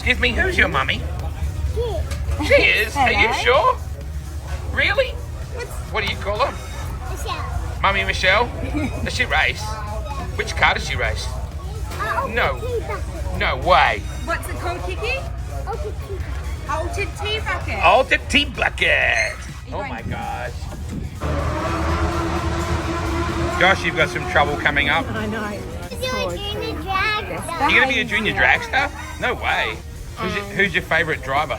Excuse me, who's your mummy? She. She is? Are you sure? Really? What's What do you call her? Michelle? Mummy Michelle? Does she race? Which car does she race? No. No way. What's it called, Kiki? Altered tea bucket. Altered tea bucket. Oh my gosh. Gosh, you've got some trouble coming up. I know. You're a junior dragster. You're going to be a junior dragster? No way. Who's your favourite driver?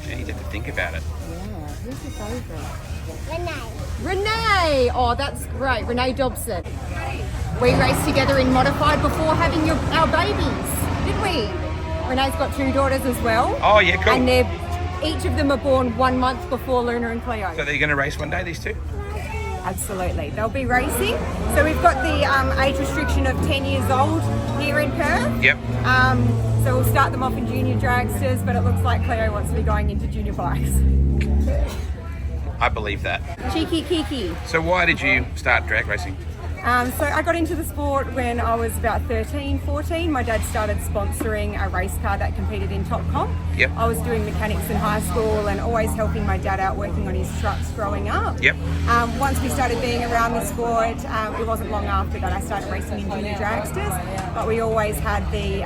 Gee, you have to think about it. Yeah, who's your favourite? Renee. Renee! Oh, that's great. Renee Dobson. We raced together in modified before having our babies, didn't we? Renee's got 2 daughters as well. Oh, yeah, cool. And each of them are born 1 month before Luna and Cleo. So they're going to race one day, these two? Absolutely. They'll be racing. So we've got the age restriction of 10 years old here in Perth. Yep. So we'll start them off in junior dragsters, but it looks like Cleo wants to be going into junior bikes. I believe that. Cheeky Kiki. So why did you start drag racing? So I got into the sport when I was about 13, 14. My dad started sponsoring a race car that competed in Top Comp. Yep. I was doing mechanics in high school and always helping my dad out working on his trucks growing up. Yep. Once we started being around the sport, it wasn't long after that I started racing in junior dragsters, but we always had the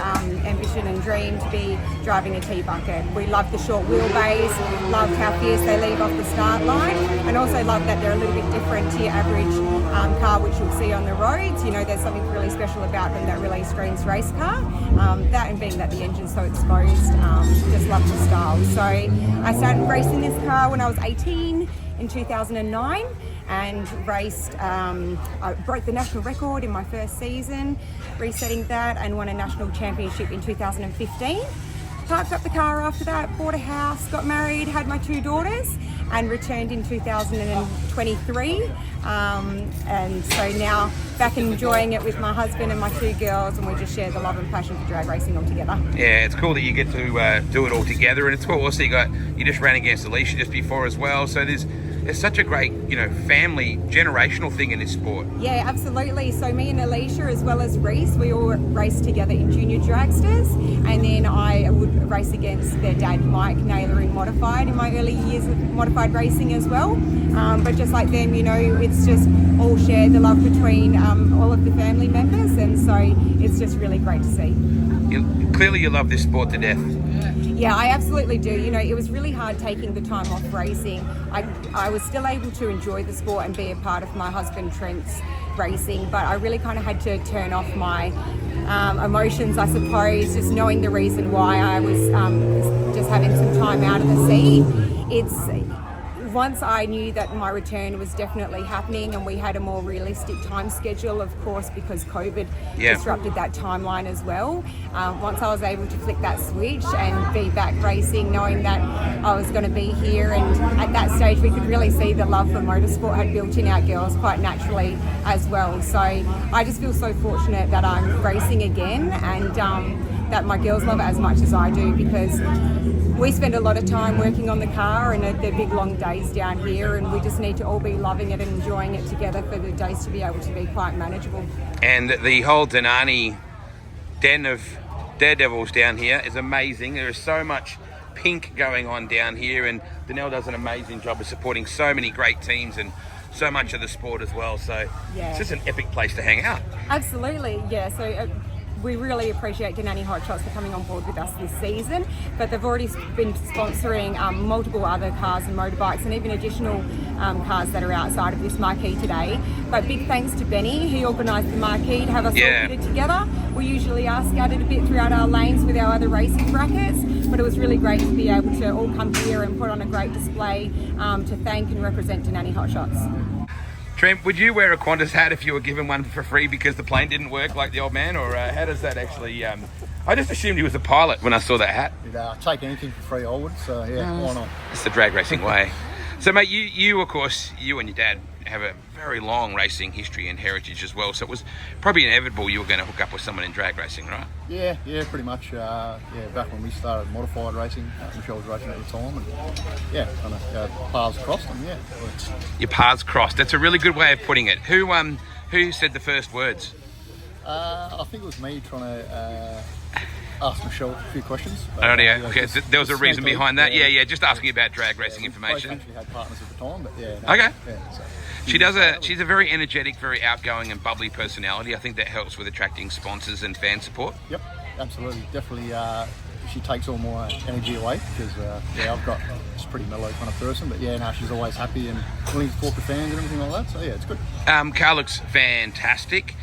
ambition and dream to be driving a T-bucket. We loved the short wheelbase, loved how fierce they leave off the start line, and also loved that they're a little bit different to your average car which you'll see on the roads. You know, there's something really special about them that really screams race car. That and being that the engine's so exposed, just love the style. So I started racing this car when I was 18 in 2009 and raced, I broke the national record in my first season, resetting that, and won a national championship in 2015. Parked up the car after that, bought a house, got married, had my 2 daughters, and returned in 2023. And so now back enjoying it with my husband and my 2 girls, and we just share the love and passion for drag racing all together. Yeah, it's cool that you get to do it all together, and it's cool also you just ran against Alicia just before as well. So there's such a great, family, generational thing in this sport. Yeah, absolutely. So me and Alicia, as well as Reese, we all raced together in junior dragsters, and then I would race against their dad, Mike Naylor, in modified in my early years of modified racing as well. But just like them, it's just all shared the love between all of the family members, and so it's just really great to see. Clearly you love this sport to death. Yeah, I absolutely do. It was really hard taking the time off racing. I was still able to enjoy the sport and be a part of my husband Trent's racing, but I really kind of had to turn off my emotions, I suppose, just knowing the reason why I was just having some time out of the sea. Once I knew that my return was definitely happening, and we had a more realistic time schedule, of course, because COVID disrupted that timeline as well. Once I was able to flick that switch and be back racing, knowing that I was going to be here, and at that stage we could really see the love for motorsport had built in our girls quite naturally as well. So I just feel so fortunate that I'm racing again, and that my girls love it as much as I do, because we spend a lot of time working on the car and the big long days down here, and we just need to all be loving it and enjoying it together for the days to be able to be quite manageable. And the whole Denani den of daredevils down here is amazing. There is so much pink going on down here, and Danelle does an amazing job of supporting so many great teams and so much of the sport as well. So it's just an epic place to hang out. Absolutely, yeah. So we really appreciate Denani Hot Shots for coming on board with us this season, but they've already been sponsoring multiple other cars and motorbikes, and even additional cars that are outside of this marquee today. But big thanks to Benny, he organised the marquee to have us all fitted together. We usually are scattered a bit throughout our lanes with our other racing brackets, but it was really great to be able to all come here and put on a great display to thank and represent Denani Hot Shots. Trent, would you wear a Qantas hat if you were given one for free because the plane didn't work like the old man, or how does that actually... I just assumed he was a pilot when I saw that hat. I'd take anything for free, I would, so yeah, why not? It's the drag racing way. So mate, you of course, you and your dad have a very long racing history and heritage as well, so it was probably inevitable you were going to hook up with someone in drag racing, right? Yeah, pretty much. Back when we started modified racing, Michelle was racing at the time, and kind of paths crossed, and Your paths crossed. That's a really good way of putting it. Who said the first words? I think it was me trying to ask Michelle a few questions. Oh, yeah. Yeah, Okay, just- so there was a just reason sneakily, behind that. Yeah, just asking about drag racing We information. both actually had partners at the time, but yeah. Okay. Yeah, so She's a very energetic, very outgoing and bubbly personality. I think that helps with attracting sponsors and fan support. Yep, absolutely. Definitely, she takes all my energy away because, I've got just a pretty mellow kind of person. But yeah, no, she's always happy and willing to talk to fans and everything like that. So yeah, it's good. Car looks fantastic.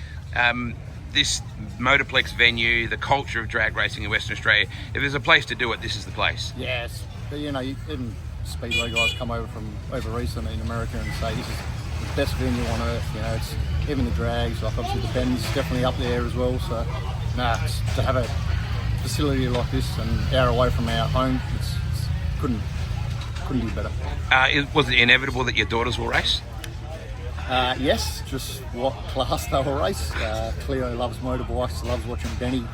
This motorplex venue, the culture of drag racing in Western Australia, if there's a place to do it, this is the place. Yes, but even Speedway guys come over from over east in America and say this is the best venue on earth. It's even the drags, like obviously the Ben's definitely up there as well. So, to have a facility like this an hour away from our home, it's couldn't be better. Was it inevitable that your daughters will race? Yes, just what class they will race. Cleo loves motorbikes, loves watching Benny.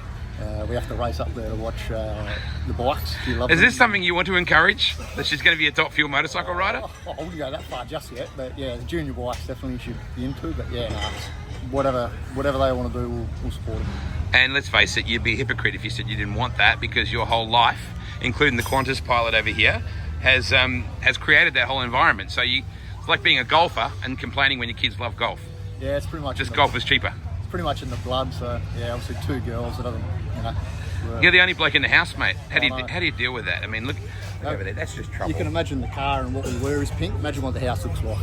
We have to race up there to watch the bikes. She loves Is them. this something you want to encourage? That she's going to be a top fuel motorcycle rider? I wouldn't go that far just yet, but yeah, the junior bikes definitely should be into. But yeah, whatever they want to do, we'll support them. And let's face it, you'd be a hypocrite if you said you didn't want that, because your whole life, including the Qantas pilot over here, has created that whole environment. So it's like being a golfer and complaining when your kids love golf. Yeah, it's pretty much Just golf is cheaper. It's pretty much in the blood. So yeah, obviously 2 girls. It doesn't, You're the only bloke in the house, mate. How know. do you deal with that? I mean, look over there. That's just trouble. You can imagine the car and what we wear is pink. Imagine what the house looks like.